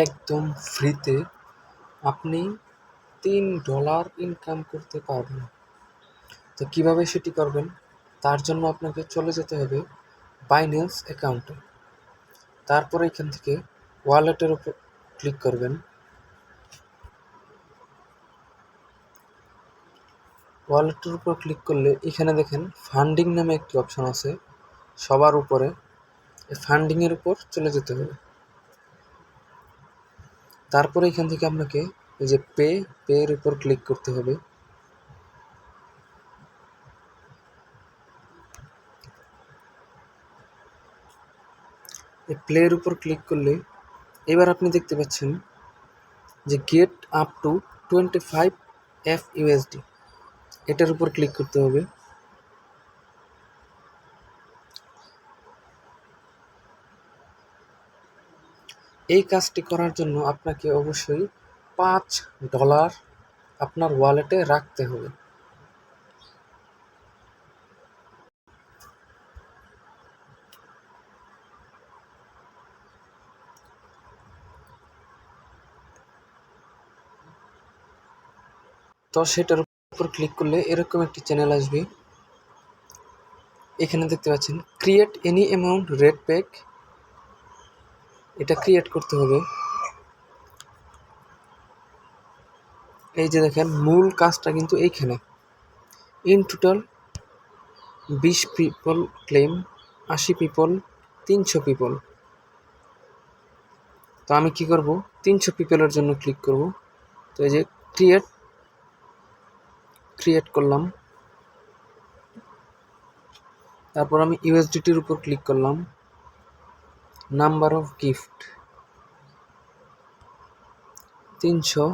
একদম ফ্রিতে আপনি $3 ইনকাম করতে পারবেন। তো কিভাবে সেটি করবেন? তার জন্য আপনাকে চলে যেতে হবে বাইন্যান্স অ্যাকাউন্টে। তারপরে এখান থেকে ওয়ালেটের উপর ক্লিক করবেন। ওয়ালেটের উপর ক্লিক করলে এখানে দেখেন ফান্ডিং নামে একটি অপশন আছে সবার উপরে। এই ফান্ডিংয়ের উপর চলে যেতে হবে। তারপরে এখান থেকে আপনাকে এই যে পের উপর ক্লিক করতে হবে। এই প্লের উপর ক্লিক করলে এবার আপনি দেখতে পাচ্ছেন যে গেট আপ টু 25 FUSD, এটার উপর ক্লিক করতে হবে। এই কাজটি করার জন্য আপনাকে অবশ্যই $5 আপনার ওয়ালেটে রাখতে হবে। তো সেটার উপর ক্লিক করলে এরকম একটি চ্যানেল আসবে। এখানে দেখতে পাচ্ছেন create any amount red pack, এটা ক্রিয়েট করতে হবে। এই যে দেখেন মূল কাজটা কিন্তু এইখানে। In total 20 people claim, 80 people, 300 people. তো আমি কি করব, 300 পিপলের জন্য ক্লিক করব। তো এই যে ক্রিয়েট করলাম। তারপর আমি ইউএসডিটির উপর ক্লিক করলাম। Number of gift 300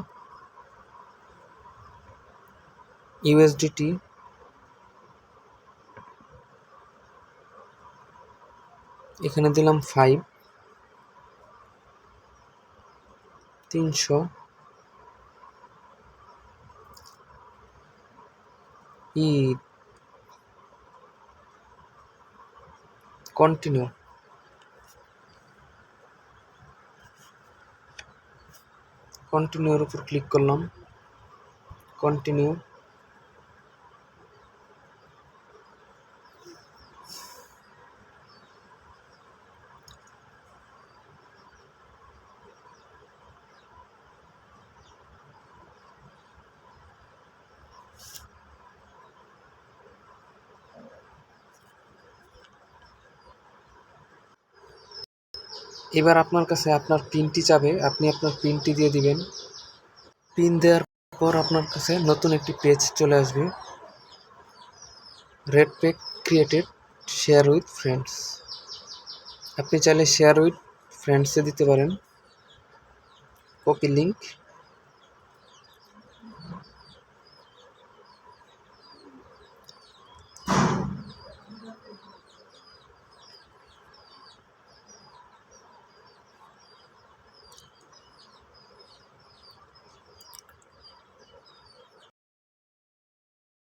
USDT. এখানে দিলাম 5, 300 কন্টিনিউর উপর ক্লিক করলাম। কন্টিনিউ। এবার আপনার কাছে আপনার পিনটি চাবে, আপনি আপনার পিনটি দিয়ে দিবেন। পিন দেওয়ার পর আপনার কাছে নতুন একটি পেজ চলে আসবে। Red pack created, share with friends. আপনি চাইলে শেয়ার উইথ ফ্রেন্ডসে দিতে পারেন। Copy link.